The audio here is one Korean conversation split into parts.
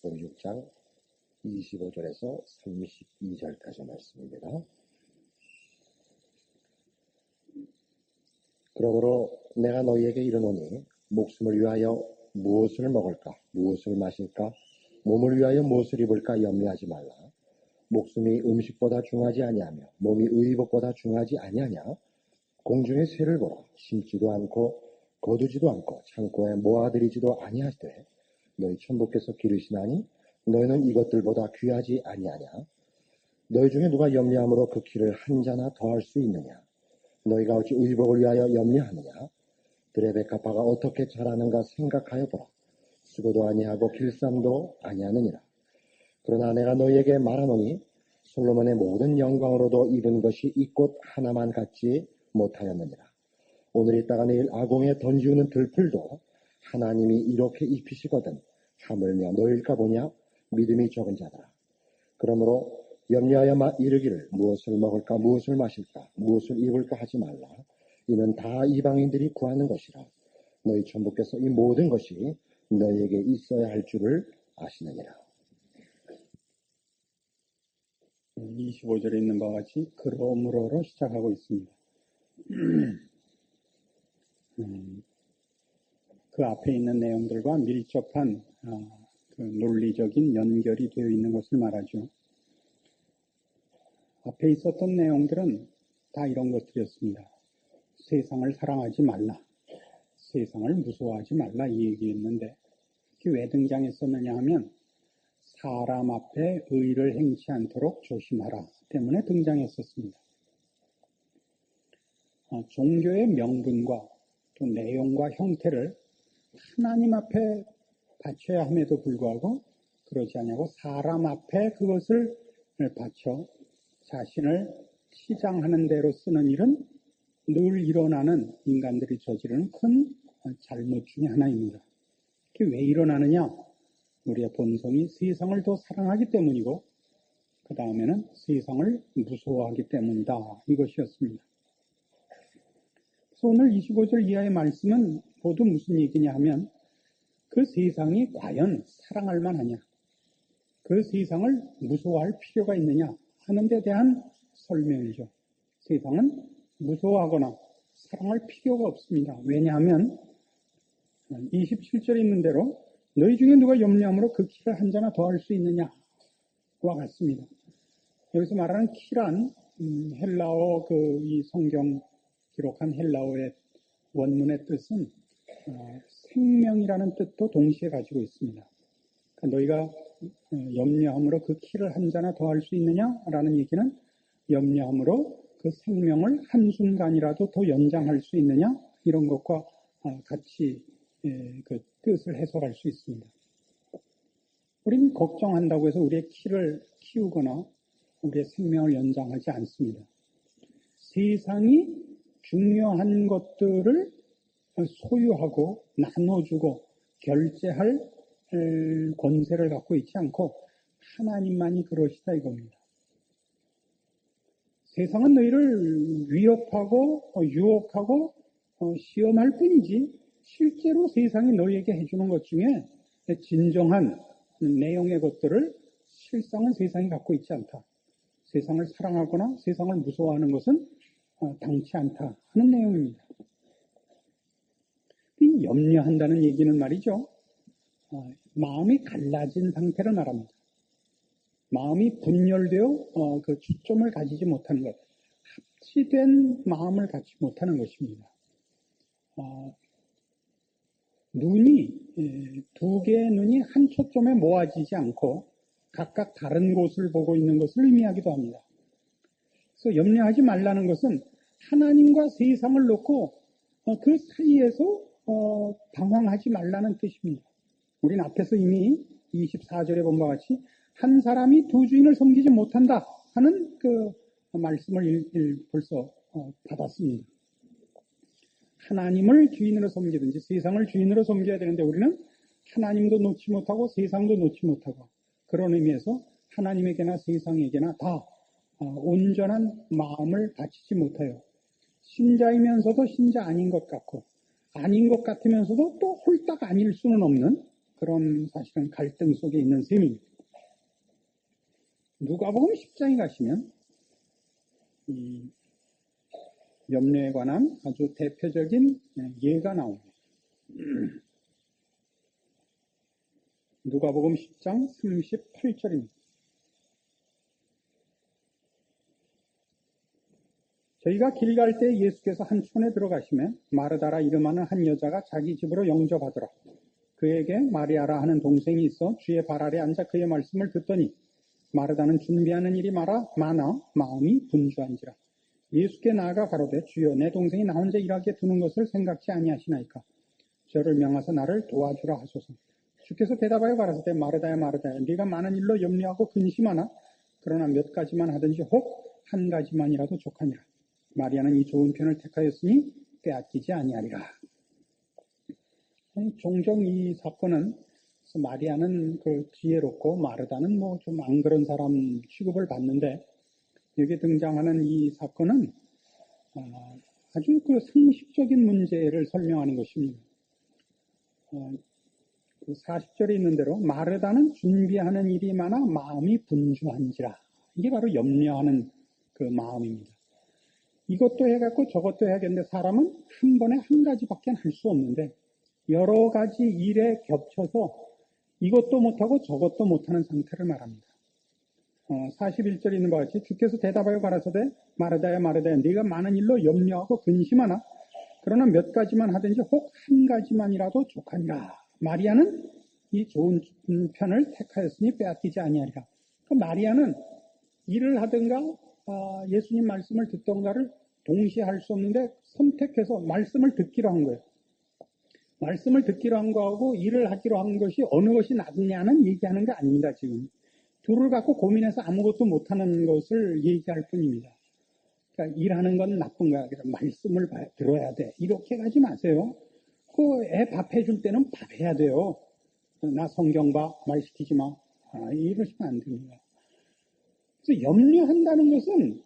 마태복음 6장 25절에서 32절까지 말씀입니다. 그러므로 내가 너희에게 이르노니 목숨을 위하여 무엇을 먹을까, 무엇을 마실까, 몸을 위하여 무엇을 입을까 염려하지 말라. 목숨이 음식보다 중하지 아니하며 몸이 의복보다 중하지 아니하냐. 공중의 새를 보라. 심지도 않고 거두지도 않고 창고에 모아들이지도 아니하되 너희 천부께서 기르시나니 너희는 이것들보다 귀하지 아니하냐. 너희 중에 누가 염려함으로 그 키를 한 자나 더할 수 있느냐. 너희가 어찌 의복을 위하여 염려하느냐. 들의 백합화가 어떻게 자라는가 생각하여 보라. 수고도 아니하고 길쌈도 아니하느니라. 그러나 내가 너희에게 말하노니 솔로몬의 모든 영광으로도 입은 것이 이 꽃 하나만 갖지 못하였느니라. 오늘 있다가 내일 아공에 던지우는 들풀도 하나님이 이렇게 입히시거든 하물며 너희일까 보냐. 믿음이 적은 자들아. 그러므로 염려하여 이르기를 무엇을 먹을까, 무엇을 마실까, 무엇을 입을까 하지 말라. 이는 다 이방인들이 구하는 것이라. 너희 천부께서 이 모든 것이 너희에게 있어야 할 줄을 아시느니라. 25절에 있는 바와 같이 그러므로로 시작하고 있습니다. 그 앞에 있는 내용들과 밀접한 그 논리적인 연결이 되어 있는 것을 말하죠. 앞에 있었던 내용들은 다 이런 것들이었습니다. 세상을 사랑하지 말라, 세상을 무서워하지 말라 이 얘기였는데 이게 왜 등장했었느냐 하면 사람 앞에 의를 행치 않도록 조심하라 때문에 등장했었습니다. 종교의 명분과 또 내용과 형태를 하나님 앞에 바쳐야 함에도 불구하고 그러지 않냐고 사람 앞에 그것을 바쳐 자신을 치장하는 대로 쓰는 일은 늘 일어나는 인간들이 저지르는 큰 잘못 중에 하나입니다. 그게 왜 일어나느냐? 우리의 본성이 세상을 더 사랑하기 때문이고 그 다음에는 세상을 무서워하기 때문이다. 이것이었습니다. 그래서 오늘 25절 이하의 말씀은 모두 무슨 얘기냐 하면 그 세상이 과연 사랑할 만하냐, 그 세상을 무서워할 필요가 있느냐 하는 데 대한 설명이죠. 세상은 무서워하거나 사랑할 필요가 없습니다. 왜냐하면 27절에 있는 대로 너희 중에 누가 염려함으로 그 키를 한 자나 더 할 수 있느냐와 같습니다. 여기서 말하는 키란 헬라어 이 성경 기록한 헬라어의 원문의 뜻은 생명이라는 뜻도 동시에 가지고 있습니다. 그러니까 너희가 염려함으로 그 키를 한 자나 더 할 수 있느냐라는 얘기는 염려함으로 그 생명을 한순간이라도 더 연장할 수 있느냐 이런 것과 같이 그 뜻을 해석할 수 있습니다. 우리는 걱정한다고 해서 우리의 키를 키우거나 우리의 생명을 연장하지 않습니다. 세상이 중요한 것들을 소유하고 나눠주고 결제할 권세를 갖고 있지 않고 하나님만이 그러시다 이겁니다. 세상은 너희를 위협하고 유혹하고 시험할 뿐이지 실제로 세상이 너희에게 해주는 것 중에 진정한 내용의 것들을 실상은 세상이 갖고 있지 않다. 세상을 사랑하거나 세상을 무서워하는 것은 당치 않다 하는 내용입니다. 이 염려한다는 얘기는 말이죠. 마음이 갈라진 상태를 말합니다. 마음이 분열되어 그 초점을 가지지 못하는 것, 합치된 마음을 갖지 못하는 것입니다. 두 개의 눈이 한 초점에 모아지지 않고 각각 다른 곳을 보고 있는 것을 의미하기도 합니다. 그래서 염려하지 말라는 것은 하나님과 세상을 놓고 그 사이에서 방황하지 말라는 뜻입니다. 우리는 앞에서 이미 24절에 본 바와 같이 한 사람이 두 주인을 섬기지 못한다 하는 그 말씀을 벌써 받았습니다. 하나님을 주인으로 섬기든지 세상을 주인으로 섬겨야 되는데 우리는 하나님도 놓지 못하고 세상도 놓지 못하고 그런 의미에서 하나님에게나 세상에게나 다 온전한 마음을 바치지 못해요. 신자이면서도 신자 아닌 것 같고 아닌 것 같으면서도 또 홀딱 아닐 수는 없는 그런 사실은 갈등 속에 있는 셈입니다. 누가복음 10장에 가시면 이 염려에 관한 아주 대표적인 예가 나옵니다. 누가복음 10장 38절입니다. 저희가 길 갈 때 예수께서 한 촌에 들어가시매 마르다라 이름하는 한 여자가 자기 집으로 영접하더라. 그에게 마리아라 하는 동생이 있어 주의 발 아래 앉아 그의 말씀을 듣더니 마르다는 준비하는 일이 많아 마음이 분주한지라. 예수께 나아가 가로되 주여 내 동생이 나 혼자 일하게 두는 것을 생각지 아니하시나이까. 저를 명하사 나를 도와주라 하소서. 주께서 대답하여 가라사대 마르다야 마르다야 네가 많은 일로 염려하고 근심하나 그러나 몇 가지만 하든지 혹 한 가지만이라도 족하니라. 마리아는 이 좋은 편을 택하였으니 빼앗기지 아니하리라. 종종 이 사건은 마리아는 그 지혜롭고 마르다는 뭐 좀 안 그런 사람 취급을 받는데 여기에 등장하는 이 사건은 아주 그 상식적인 문제를 설명하는 것입니다. 그 40절에 있는 대로 마르다는 준비하는 일이 많아 마음이 분주한지라. 이게 바로 염려하는 그 마음입니다. 이것도 해갖고 저것도 해야겠는데 사람은 한 번에 한 가지밖에 할 수 없는데 여러 가지 일에 겹쳐서 이것도 못하고 저것도 못하는 상태를 말합니다. 41절에 있는 것 같이 주께서 대답하여 가라사대 마르다야 마르다야 네가 많은 일로 염려하고 근심하나 그러나 몇 가지만 하든지 혹 한 가지만이라도 족하니라. 마리아는 이 좋은 편을 택하였으니 빼앗기지 아니하리라. 그 마리아는 일을 하든가 예수님 말씀을 듣던가를 동시에 할 수 없는데 선택해서 말씀을 듣기로 한 거예요. 말씀을 듣기로 한 거하고 일을 하기로 한 것이 어느 것이 낫느냐는 얘기하는 게 아닙니다. 지금 둘을 갖고 고민해서 아무것도 못하는 것을 얘기할 뿐입니다. 그러니까 일하는 건 나쁜 거야. 그래서 말씀을 들어야 돼. 이렇게 가지 마세요. 그 애 밥 해줄 때는 밥 해야 돼요. 나 성경 봐. 말 시키지 마. 이러시면 안 됩니다. 그래서 염려한다는 것은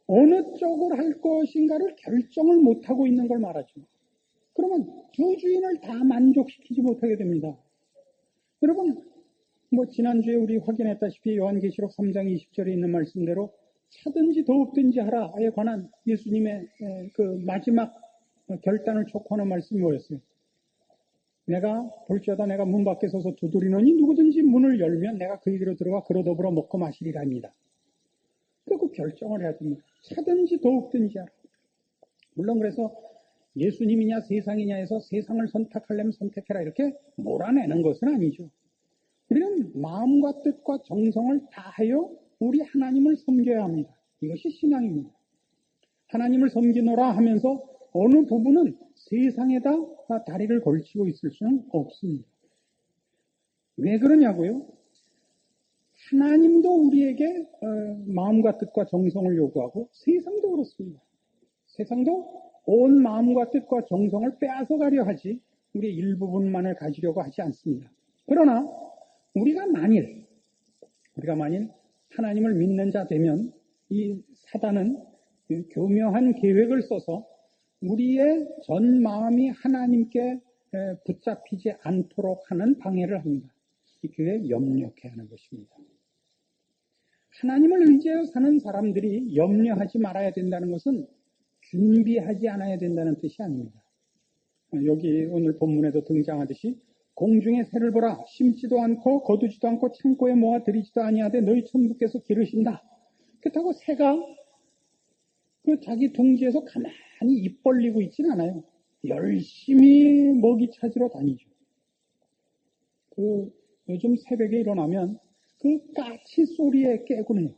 어느 쪽을 할 것인가를 결정을 못하고 있는 걸 말하죠. 그러면 두 주인을 다 만족시키지 못하게 됩니다. 여러분, 뭐 지난주에 우리 확인했다시피 요한계시록 3장 20절에 있는 말씀대로 차든지 더욱든지 하라에 관한 예수님의 그 마지막 결단을 촉구하는 말씀이 뭐였어요? 내가 볼지어다 내가 문 밖에 서서 두드리노니 누구든지 문을 열면 내가 그에게로 들어가 그로 더불어 먹고 마시리라 합니다. 그 결정을 해야 됩니다. 차든지 더욱든지 하라. 물론 그래서 예수님이냐 세상이냐 해서 세상을 선택하려면 선택해라 이렇게 몰아내는 것은 아니죠. 우리는 마음과 뜻과 정성을 다하여 우리 하나님을 섬겨야 합니다. 이것이 신앙입니다. 하나님을 섬기노라 하면서 어느 부분은 세상에다 다리를 걸치고 있을 수는 없습니다. 왜 그러냐고요? 하나님도 우리에게 마음과 뜻과 정성을 요구하고 세상도 그렇습니다. 세상도 온 마음과 뜻과 정성을 빼앗아 가려 하지 우리의 일부분만을 가지려고 하지 않습니다. 그러나 우리가 만일 하나님을 믿는 자 되면 이 사단은 교묘한 계획을 써서 우리의 전 마음이 하나님께 붙잡히지 않도록 하는 방해를 합니다. 그게 염려케 하는 것입니다. 하나님을 의지하여 사는 사람들이 염려하지 말아야 된다는 것은 준비하지 않아야 된다는 뜻이 아닙니다. 여기 오늘 본문에도 등장하듯이 공중의 새를 보라 심지도 않고 거두지도 않고 창고에 모아 들이지도 아니하되 너희 천부께서 기르신다. 그렇다고 새가 그 자기 둥지에서 가만히 입 벌리고 있지는 않아요. 열심히 먹이 찾으러 다니죠. 요즘 새벽에 일어나면 그 까치 소리에 깨곤 해요.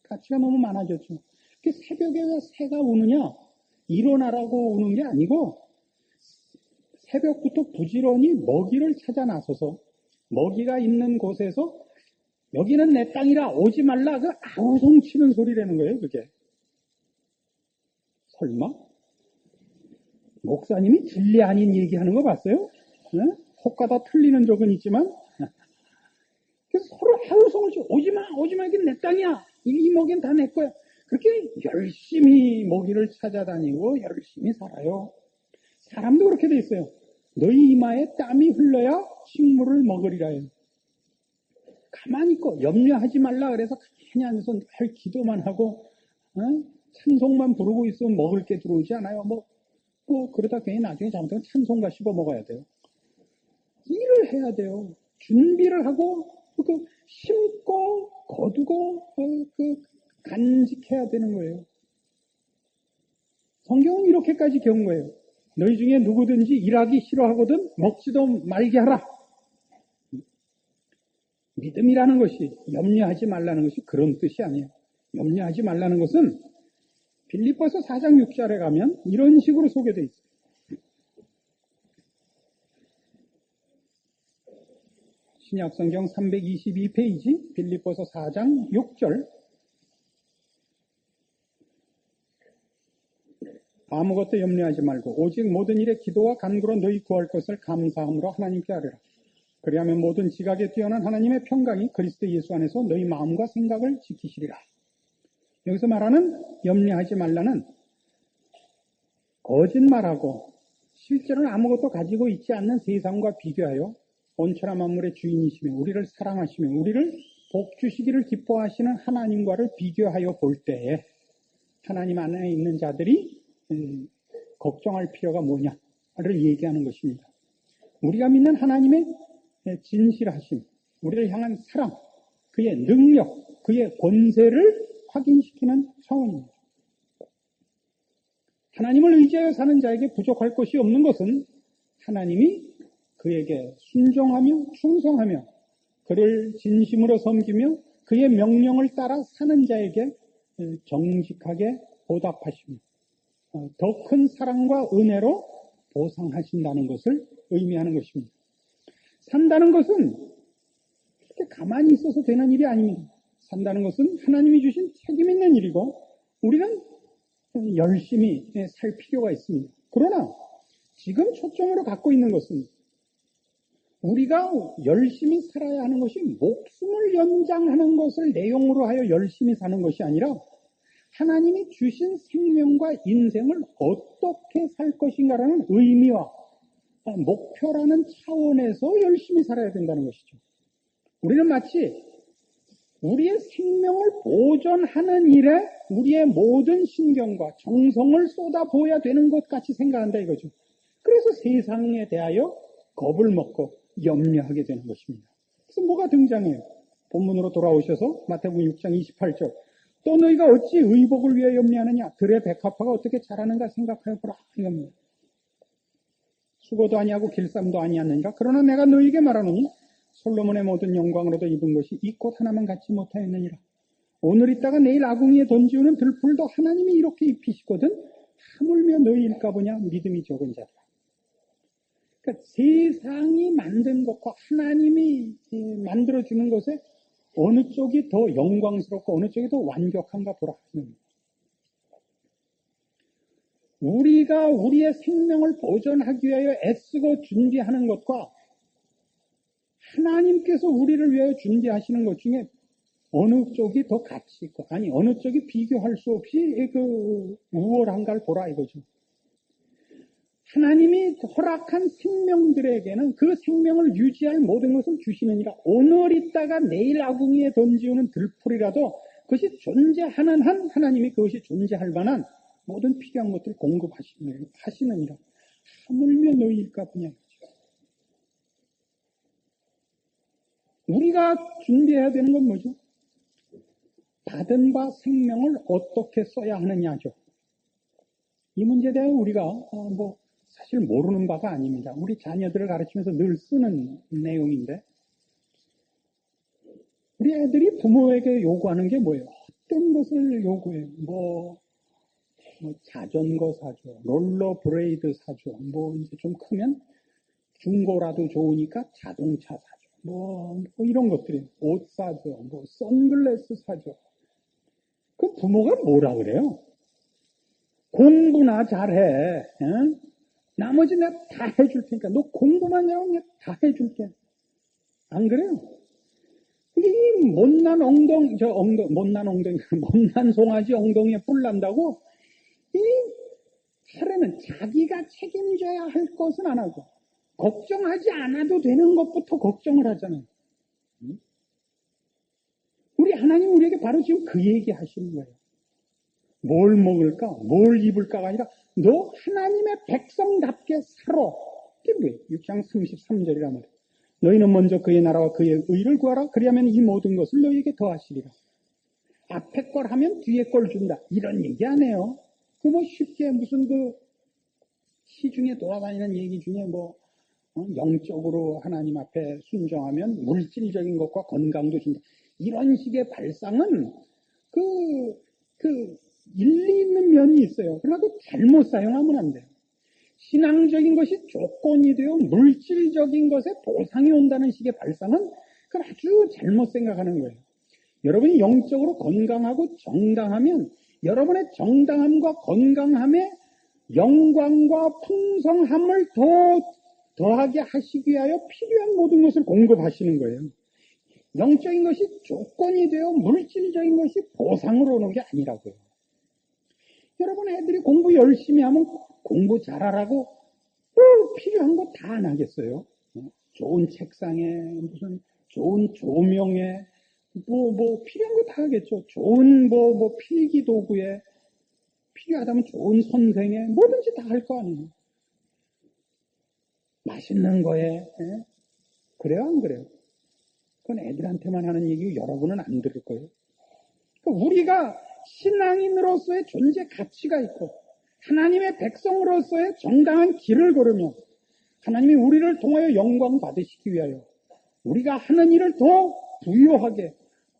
까치가 너무 많아졌죠. 그 새벽에 왜 새가 우느냐? 일어나라고 우는 게 아니고 새벽부터 부지런히 먹이를 찾아 나서서 먹이가 있는 곳에서 여기는 내 땅이라 오지 말라 그 아우성 치는 소리라는 거예요. 그게 설마 목사님이 진리 아닌 얘기하는 거 봤어요? 네? 혹가다 틀리는 적은 있지만 그래서 서로 아우성을 치고 오지마 이게 내 땅이야. 이 먹이는 다 내 거야. 그렇게 열심히 먹이를 찾아다니고 열심히 살아요. 사람도 그렇게 돼 있어요. 너희 이마에 땀이 흘러야 식물을 먹으리라 해요. 가만히 있고 염려하지 말라 그래서 가만히 앉아서 늘 기도만 하고 찬송만 부르고 있으면 먹을 게 들어오지 않아요. 그러다 괜히 나중에 잘못하면 찬송가 씹어 먹어야 돼요. 일을 해야 돼요. 준비를 하고 심고 거두고 간직해야 되는 거예요. 성경은 이렇게까지 경은 거예요. 너희 중에 누구든지 일하기 싫어하거든 먹지도 말게 하라. 믿음이라는 것이 염려하지 말라는 것이 그런 뜻이 아니에요. 염려하지 말라는 것은 빌립보서 4장 6절에 가면 이런 식으로 소개되어 있어요. 신약성경 322페이지 빌립보서 4장 6절. 아무것도 염려하지 말고 오직 모든 일에 기도와 간구로 너희 구할 것을 감사함으로 하나님께 아뢰라. 그리하면 모든 지각에 뛰어난 하나님의 평강이 그리스도 예수 안에서 너희 마음과 생각을 지키시리라. 여기서 말하는 염려하지 말라는 거짓말하고 실제로는 아무것도 가지고 있지 않는 세상과 비교하여 온천한 만물의 주인이시며 우리를 사랑하시며 우리를 복 주시기를 기뻐하시는 하나님과를 비교하여 볼 때에 하나님 안에 있는 자들이 걱정할 필요가 뭐냐를 얘기하는 것입니다. 우리가 믿는 하나님의 진실하심, 우리를 향한 사랑, 그의 능력, 그의 권세를 확인시키는 차원입니다. 하나님을 의지하여 사는 자에게 부족할 것이 없는 것은 하나님이 그에게 순종하며 충성하며 그를 진심으로 섬기며 그의 명령을 따라 사는 자에게 정직하게 보답하시며 더 큰 사랑과 은혜로 보상하신다는 것을 의미하는 것입니다. 산다는 것은 이렇게 가만히 있어서 되는 일이 아닙니다. 산다는 것은 하나님이 주신 책임 있는 일이고 우리는 열심히 살 필요가 있습니다. 그러나 지금 초점으로 갖고 있는 것은 우리가 열심히 살아야 하는 것이 목숨을 연장하는 것을 내용으로 하여 열심히 사는 것이 아니라 하나님이 주신 생명과 인생을 어떻게 살 것인가라는 의미와 목표라는 차원에서 열심히 살아야 된다는 것이죠. 우리는 마치 우리의 생명을 보존하는 일에 우리의 모든 신경과 정성을 쏟아부어야 되는 것 같이 생각한다 이거죠. 그래서 세상에 대하여 겁을 먹고 염려하게 되는 것입니다. 그래서 뭐가 등장해요? 본문으로 돌아오셔서 마태복음 6장 28절. 또 너희가 어찌 의복을 위하여 염려하느냐? 들의 백합화가 어떻게 자라는가 생각하여 보라. 이겁니다. 수고도 아니하고 길쌈도 아니하느니라. 그러나 내가 너희에게 말하노니 솔로몬의 모든 영광으로도 입은 것이 이 꽃 하나만 갖지 못하였느니라. 오늘 있다가 내일 아궁이에 던지우는 들풀도 하나님이 이렇게 입히시거든 하물며 너희일까 보냐 믿음이 적은 자라. 그러니까 세상이 만든 것과 하나님이 만들어주는 것에 어느 쪽이 더 영광스럽고 어느 쪽이 더 완벽한가 보라. 우리가 우리의 생명을 보존하기 위하여 애쓰고 준비하는 것과 하나님께서 우리를 위하여 준비하시는 것 중에 어느 쪽이 더 가치 있고 아니 어느 쪽이 비교할 수 없이 우월한가를 보라 이거죠. 하나님이 허락한 생명들에게는 그 생명을 유지할 모든 것을 주시느니라. 오늘 있다가 내일 아궁이에 던지우는 들풀이라도 그것이 존재하는 한 하나님이 그것이 존재할 만한 모든 필요한 것들을 공급하시느니라. 하물며 너희일까 보냐. 우리가 준비해야 되는 건 뭐죠? 받은 바 생명을 어떻게 써야 하느냐죠. 이 문제에 대해 우리가 사실 모르는 바가 아닙니다. 우리 자녀들을 가르치면서 늘 쓰는 내용인데 우리 애들이 부모에게 요구하는 게 뭐예요? 어떤 것을 요구해요? 자전거 사줘, 롤러브레이드 사줘, 이제 좀 크면 중고라도 좋으니까 자동차 사줘, 이런 것들이에요. 옷 사줘, 선글라스 사줘. 그 부모가 뭐라 그래요? 공부나 잘해. 응? 나머지 내가 다 해줄 테니까 너 공부만 해요. 내가 다 해줄게. 안 그래요? 이 못난 송아지 엉덩이에 뿔 난다고 이 사람은 자기가 책임져야 할 것은 안 하고 걱정하지 않아도 되는 것부터 걱정을 하잖아요. 우리 하나님 우리에게 바로 지금 그 얘기 하시는 거예요. 뭘 먹을까? 뭘 입을까가 아니라 너 하나님의 백성답게 살아. 이게 뭐예요? 6장 33절이란 말이에요. 너희는 먼저 그의 나라와 그의 의를 구하라. 그리하면 이 모든 것을 너희에게 더하시리라. 앞에 걸 하면 뒤에 걸 준다. 이런 얘기 안 해요. 그 뭐 쉽게 무슨 그 시중에 돌아다니는 얘기 중에 뭐 영적으로 하나님 앞에 순종하면 물질적인 것과 건강도 준다. 이런 식의 발상은 일리 있는 면이 있어요. 그러나 그 잘못 사용하면 안 돼요. 신앙적인 것이 조건이 되어 물질적인 것에 보상이 온다는 식의 발상은 그건 아주 잘못 생각하는 거예요. 여러분이 영적으로 건강하고 정당하면 여러분의 정당함과 건강함에 영광과 풍성함을 더하게 하시기 위하여 필요한 모든 것을 공급하시는 거예요. 영적인 것이 조건이 되어 물질적인 것이 보상으로 오는 게 아니라고요. 여러분 애들이 공부 열심히 하면 공부 잘하라고 필요한 거 다 안 하겠어요? 좋은 책상에 무슨 좋은 조명에 필요한 거 다 하겠죠. 좋은 필기 도구에 필요하다면 좋은 선생에 뭐든지 다 할 거 아니에요. 맛있는 거에 그래요 안 그래요? 그건 애들한테만 하는 얘기고 여러분은 안 들을 거예요. 그러니까 우리가 신앙인으로서의 존재 가치가 있고 하나님의 백성으로서의 정당한 길을 걸으며 하나님이 우리를 통하여 영광 받으시기 위하여 우리가 하는 일을 더 부유하게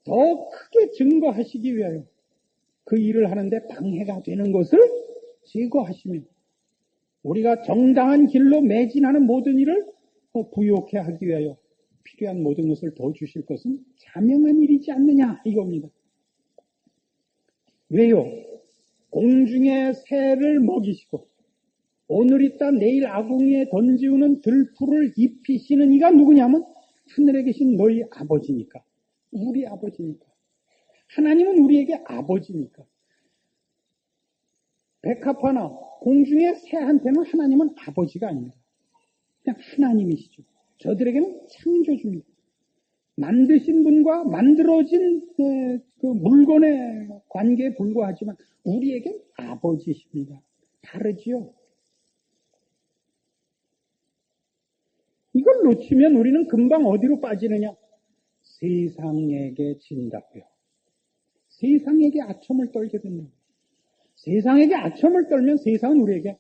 더 크게 증거하시기 위하여 그 일을 하는데 방해가 되는 것을 제거하시며 우리가 정당한 길로 매진하는 모든 일을 부유케 하기 위하여 필요한 모든 것을 더 주실 것은 자명한 일이지 않느냐 이겁니다. 왜요? 공중의 새를 먹이시고 오늘 있다 내일 아궁이에 던지우는 들풀을 입히시는 이가 누구냐면 하늘에 계신 너희 아버지니까. 우리 아버지니까. 하나님은 우리에게 아버지니까. 백합화나 공중의 새한테는 하나님은 아버지가 아닙니다. 그냥 하나님이시죠. 저들에게는 창조주입니다. 만드신 분과 만들어진 그 물건의 관계에 불과하지만 우리에겐 아버지십니다. 다르지요. 이걸 놓치면 우리는 금방 어디로 빠지느냐? 세상에게 진다고요. 세상에게 아첨을 떨게 된다고요. 세상에게 아첨을 떨면 세상은 우리에게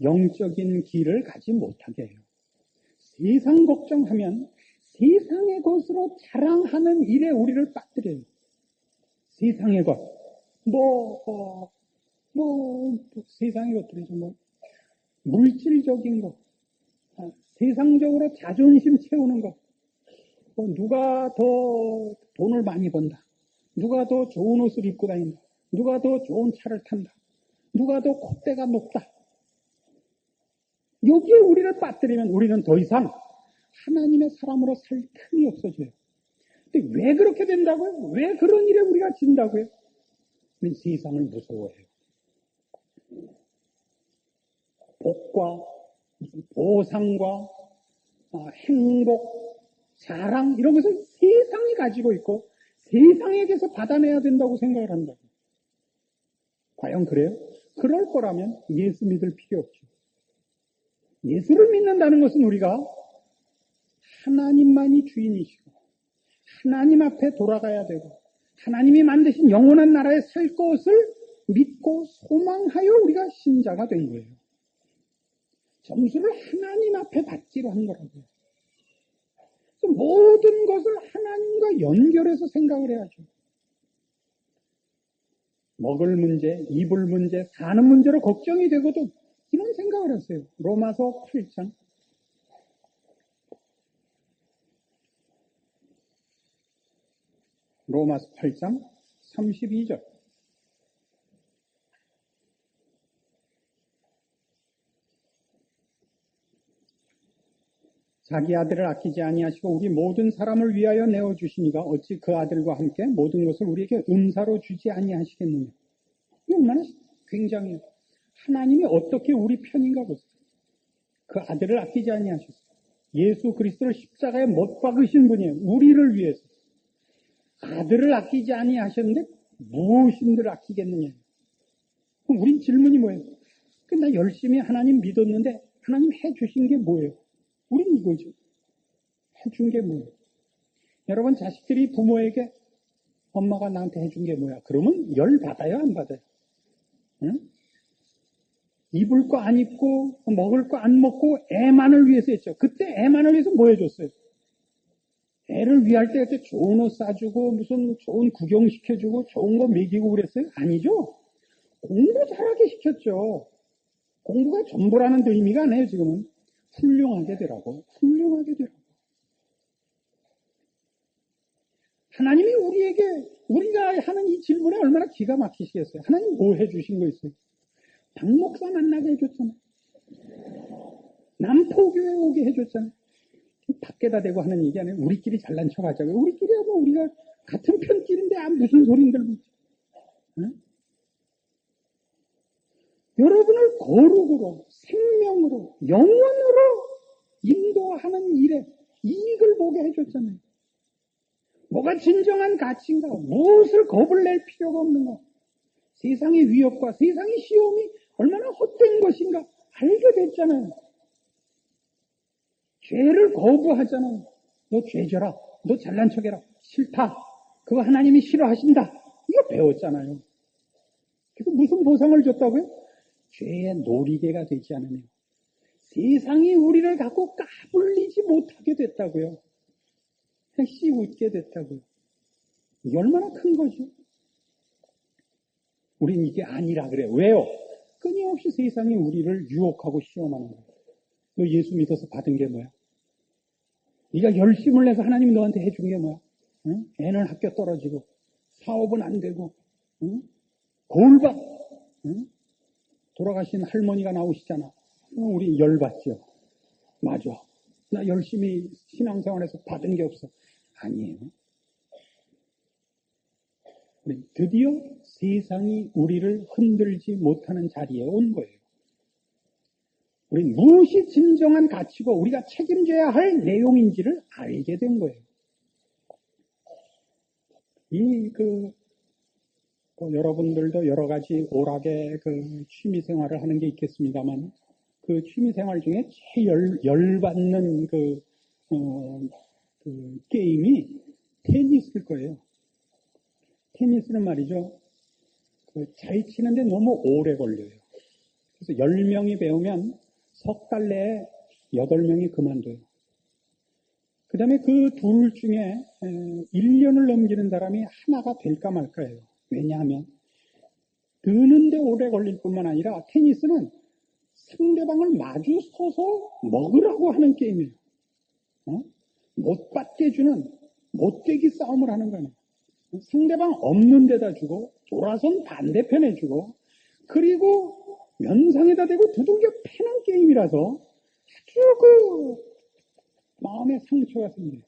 영적인 길을 가지 못하게 해요. 세상 걱정하면 세상의 것으로 자랑하는 일에 우리를 빠뜨려요. 세상의 것. 세상의 것들이죠. 물질적인 것. 세상적으로 자존심 채우는 것. 누가 더 돈을 많이 번다. 누가 더 좋은 옷을 입고 다닌다. 누가 더 좋은 차를 탄다. 누가 더 콧대가 높다. 여기에 우리를 빠뜨리면 우리는 더 이상 하나님의 사람으로 살 틈이 없어져요. 근데 왜 그렇게 된다고요? 왜 그런 일에 우리가 진다고요? 세상을 무서워해요. 복과 보상과 행복, 자랑 이런 것을 세상이 가지고 있고 세상에게서 받아내야 된다고 생각을 한다고요. 과연 그래요? 그럴 거라면 예수 믿을 필요 없죠. 예수를 믿는다는 것은 우리가 하나님만이 주인이시고 하나님 앞에 돌아가야 되고 하나님이 만드신 영원한 나라에 살 것을 믿고 소망하여 우리가 신자가 된 거예요. 점수를 하나님 앞에 받기로 한 거라고요. 모든 것을 하나님과 연결해서 생각을 해야죠. 먹을 문제, 입을 문제, 사는 문제로 걱정이 되거든. 이런 생각을 했어요. 로마서 8장. 로마서 8장 32절. 자기 아들을 아끼지 아니하시고 우리 모든 사람을 위하여 내어주시니가 어찌 그 아들과 함께 모든 것을 우리에게 은사로 주지 아니하시겠느냐. 이 얼마나 굉장해요. 하나님이 어떻게 우리 편인가 보세요. 그 아들을 아끼지 아니하셨어요. 예수 그리스도를 십자가에 못 박으신 분이에요. 우리를 위해서. 아들을 아끼지 아니하셨는데 무엇인들 아끼겠느냐. 그럼 우린 질문이 뭐예요? 나 열심히 하나님 믿었는데 하나님 해주신 게 뭐예요? 우린 이거죠. 해준 게 뭐예요? 여러분 자식들이 부모에게 엄마가 나한테 해준 게 뭐야? 그러면 열 받아요? 안 받아요? 응? 입을 거 안 입고 먹을 거 안 먹고 애만을 위해서 했죠. 그때 애만을 위해서 뭐 해줬어요? 애를 위할 때 그때 좋은 옷 사주고 무슨 좋은 구경 시켜주고 좋은 거 먹이고 그랬어요? 아니죠. 공부 잘하게 시켰죠. 공부가 전부라는 의미가 아니에요. 지금은 훌륭하게 되라고. 훌륭하게 되라고. 하나님이 우리가 하는 이 질문에 얼마나 기가 막히시겠어요. 하나님 뭐 해주신 거 있어요? 박 목사 만나게 해줬잖아요. 남포교회 오게 해줬잖아요. 밖에다 대고 하는 얘기 아니에요. 우리끼리 잘난 척 하자고요. 우리끼리 하면 우리가 같은 편끼리인데 무슨 소린들 묻지. 응? 여러분을 거룩으로, 생명으로, 영원으로 인도하는 일에 이익을 보게 해줬잖아요. 뭐가 진정한 가치인가? 무엇을 겁을 낼 필요가 없는가? 세상의 위협과 세상의 시험이 얼마나 헛된 것인가? 알게 됐잖아요. 죄를 거부하잖아요. 너 죄져라. 너 잘난 척해라. 싫다. 그거 하나님이 싫어하신다. 이거 배웠잖아요. 그래서 무슨 보상을 줬다고요? 죄의 놀이개가 되지 않으면 세상이 우리를 갖고 까불리지 못하게 됐다고요. 그냥 씌웃게 됐다고요. 이게 얼마나 큰 거죠? 우린 이게 아니라 그래요. 왜요? 끊임없이 세상이 우리를 유혹하고 시험하는 거예요. 너 예수 믿어서 받은 게 뭐야? 네가 열심을 내서 하나님이 너한테 해준 게 뭐야? 응? 애는 학교 떨어지고 사업은 안 되고 응? 거울 봐. 응? 돌아가신 할머니가 나오시잖아. 우리 열받죠. 맞아. 나 열심히 신앙생활에서 받은 게 없어. 아니에요. 드디어 세상이 우리를 흔들지 못하는 자리에 온 거예요. 우리 무엇이 진정한 가치고 우리가 책임져야 할 내용인지를 알게 된 거예요. 여러분들도 여러 가지 오락의 취미 생활을 하는 게 있겠습니다만, 그 취미 생활 중에 제일 열받는 게임이 테니스일 거예요. 테니스는 말이죠. 잘 치는데 너무 오래 걸려요. 그래서 10명이 배우면 석 달 내에 8명이 그만둬요. 그 다음에 그 둘 중에 1년을 넘기는 사람이 하나가 될까 말까예요. 왜냐하면 드는데 오래 걸릴 뿐만 아니라 테니스는 상대방을 마주 서서 먹으라고 하는 게임이에요. 못 받게 주는 못되기 싸움을 하는 거예요. 상대방 없는 데다 주고 돌아선 반대편에 주고 그리고 면상에다 대고 두들겨 패는 게임이라서 아주 마음에 상처가 생겨요.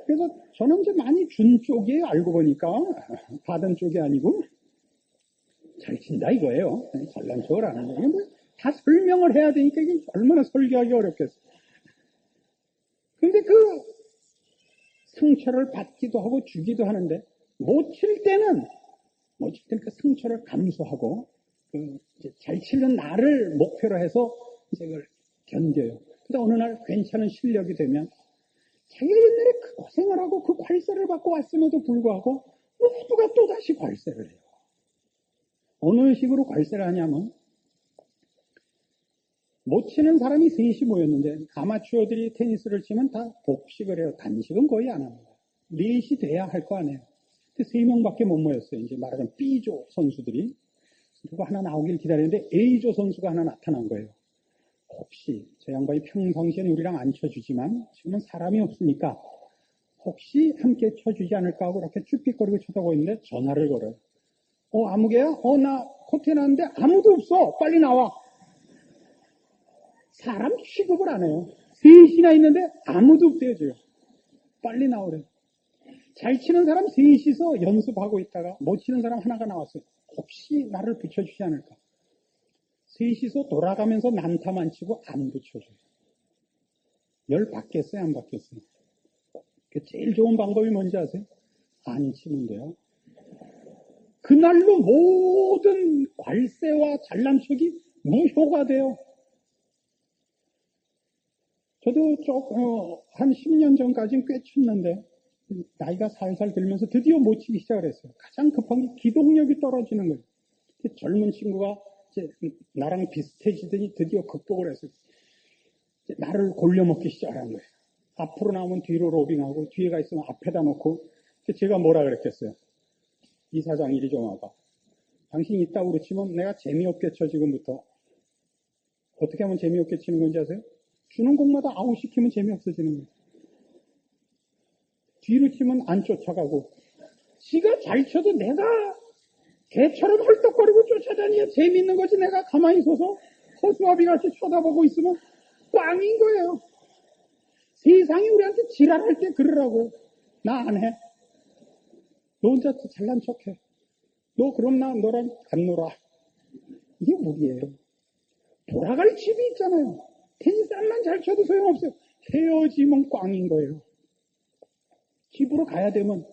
그래서 저는 이제 많이 준 쪽이에요. 알고 보니까 받은 쪽이 아니고 잘 친다 이거예요. 잘난 척을 안 하는 거예요. 다 설명을 해야 되니까 이게 얼마나 설계하기 어렵겠어요. 근데 상처를 받기도 하고 주기도 하는데 못 칠 때는 그 상처를 감수하고 잘 치는 나를 목표로 해서 이제 그걸 견뎌요. 근데 어느 날 괜찮은 실력이 되면 자기가 옛날에 그 고생을 하고 그 괄세를 받고 왔음에도 불구하고 모두가 또다시 괄세를 해요. 어느 식으로 괄세를 하냐면 못 치는 사람이 셋이 모였는데 아마추어들이 테니스를 치면 다 복식을 해요. 단식은 거의 안 합니다. 4시 돼야 할 거 아니에요. 근데 3명밖에 못 모였어요. 이제 말하자면 B조 선수들이 누가 하나 나오길 기다리는데 A조 선수가 하나 나타난 거예요. 혹시 저 양반이 평상시엔 우리랑 안 쳐주지만 지금은 사람이 없으니까 혹시 함께 쳐주지 않을까 하고 이렇게 쭈삣거리고 쳐다보고 있는데 전화를 걸어요. 아무개야? 나 코트에 나왔는데 아무도 없어. 빨리 나와. 사람 취급을 안 해요. 셋이나 있는데 아무도 없대요. 지금. 빨리 나오래요. 잘 치는 사람 셋이서 연습하고 있다가 못 치는 사람 하나가 나왔어요. 혹시 나를 붙여주지 않을까. 셋이서 돌아가면서 난타만 치고 안 붙여줘요. 열 받겠어요? 안 받겠어요? 제일 좋은 방법이 뭔지 아세요? 안 치면 돼요. 그날로 모든 괄세와 잘난 척이 무효가 돼요. 저도 한 10년 전까지는 꽤 쳤는데 나이가 살살 들면서 드디어 못 치기 시작을 했어요. 가장 급한 게 기동력이 떨어지는 거예요. 젊은 친구가 이제 나랑 비슷해지더니 드디어 극복을 했어요. 나를 골려먹기 시작한 거예요. 앞으로 나오면 뒤로 로빙하고 뒤에가 있으면 앞에다 놓고 제가 뭐라 그랬겠어요? 이 사장 이리 좀 와봐. 당신 이따구로 치면 내가 재미없게 쳐 지금부터. 어떻게 하면 재미없게 치는 건지 아세요? 주는 공마다 아웃시키면 재미없어지는 거예요. 뒤로 치면 안 쫓아가고 지가 잘 쳐도 내가 개처럼 헐떡거리고 쫓아다니야 재미있는 거지. 내가 가만히 서서 허수아비같이 쳐다보고 있으면 꽝인 거예요. 세상이 우리한테 지랄할 때 그러라고요. 나 안 해. 너 혼자 잘난 척해. 너 그럼 나 너랑 안 놀아. 이게 무기예요. 돌아갈 집이 있잖아요. 테니스만 잘 쳐도 소용없어요. 헤어지면 꽝인 거예요. 집으로 가야 되면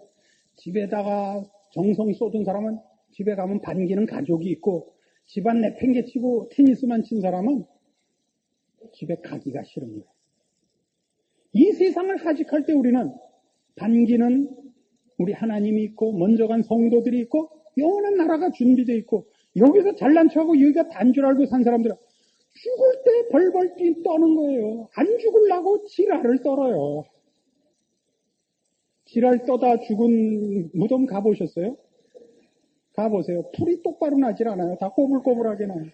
집에다가 정성 쏟은 사람은 집에 가면 반기는 가족이 있고 집안 내팽개치고 테니스만 친 사람은 집에 가기가 싫은 거예요. 이 세상을 하직할 때 우리는 반기는 우리 하나님이 있고 먼저 간 성도들이 있고 영원한 나라가 준비되어 있고 여기서 잘난 척하고 여기가 단 줄 알고 산 사람들은 죽을 때 벌벌 떠는 거예요. 안 죽으려고 지랄을 떨어요. 지랄 떠다 죽은 무덤 가보셨어요? 가보세요. 풀이 똑바로 나질 않아요. 다 꼬불꼬불하게 나요.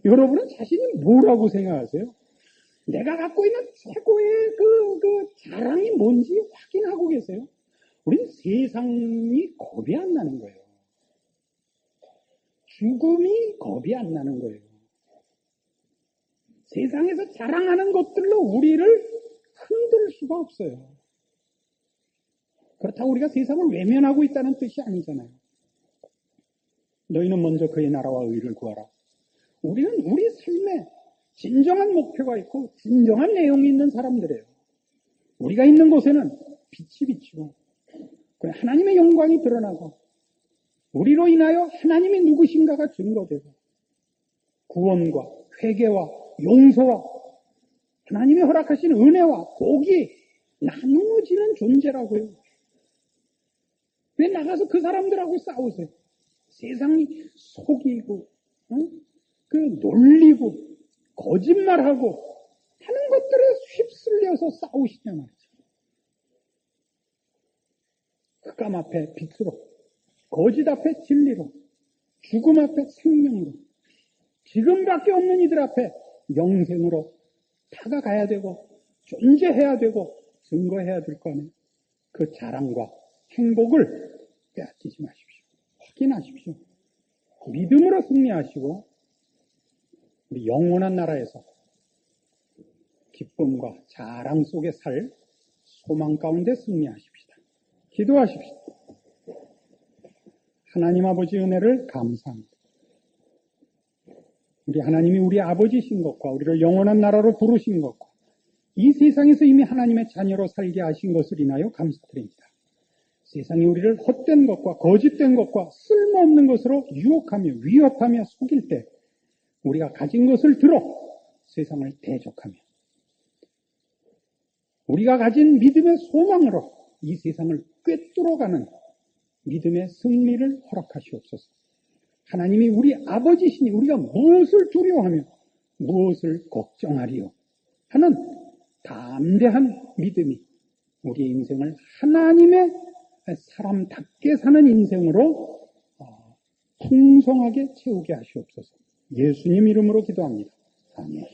여러분은 자신이 뭐라고 생각하세요? 내가 갖고 있는 최고의 그 자랑이 뭔지 확인하고 계세요? 우린 세상이 겁이 안 나는 거예요. 죽음이 겁이 안 나는 거예요. 세상에서 자랑하는 것들로 우리를 흔들 수가 없어요. 그렇다고 우리가 세상을 외면하고 있다는 뜻이 아니잖아요. 너희는 먼저 그의 나라와 의를 구하라. 우리는 우리 삶에 진정한 목표가 있고 진정한 내용이 있는 사람들이에요. 우리가 있는 곳에는 빛이 비치고 하나님의 영광이 드러나고 우리로 인하여 하나님이 누구신가가 증거되고 구원과 회개와 용서와 하나님이 허락하신 은혜와 복이 나누어지는 존재라고요. 왜 나가서 그 사람들하고 싸우세요? 세상이 속이고 놀리고 거짓말하고 하는 것들에 휩쓸려서 싸우시냐 말이죠. 흑암 앞에 빛으로, 거짓 앞에 진리로, 죽음 앞에 생명으로, 지금밖에 없는 이들 앞에 영생으로 다가가야 되고 존재해야 되고 증거해야 될 거 아니에요. 그 자랑과 행복을 빼앗기지 마십시오. 확인하십시오. 믿음으로 승리하시고 우리 영원한 나라에서 기쁨과 자랑 속에 살 소망 가운데 승리하십시다. 기도하십시오. 하나님 아버지 은혜를 감사합니다. 우리 하나님이 우리 아버지신 것과 우리를 영원한 나라로 부르신 것과 이 세상에서 이미 하나님의 자녀로 살게 하신 것을 인하여 감사드립니다. 세상이 우리를 헛된 것과 거짓된 것과 쓸모없는 것으로 유혹하며 위협하며 속일 때 우리가 가진 것을 들어 세상을 대적하며 우리가 가진 믿음의 소망으로 이 세상을 꿰뚫어가는 믿음의 승리를 허락하시옵소서. 하나님이 우리 아버지시니 우리가 무엇을 두려워하며 무엇을 걱정하리요 하는 담대한 믿음이 우리의 인생을 하나님의 사람답게 사는 인생으로 풍성하게 채우게 하시옵소서. 예수님 이름으로 기도합니다. 아멘.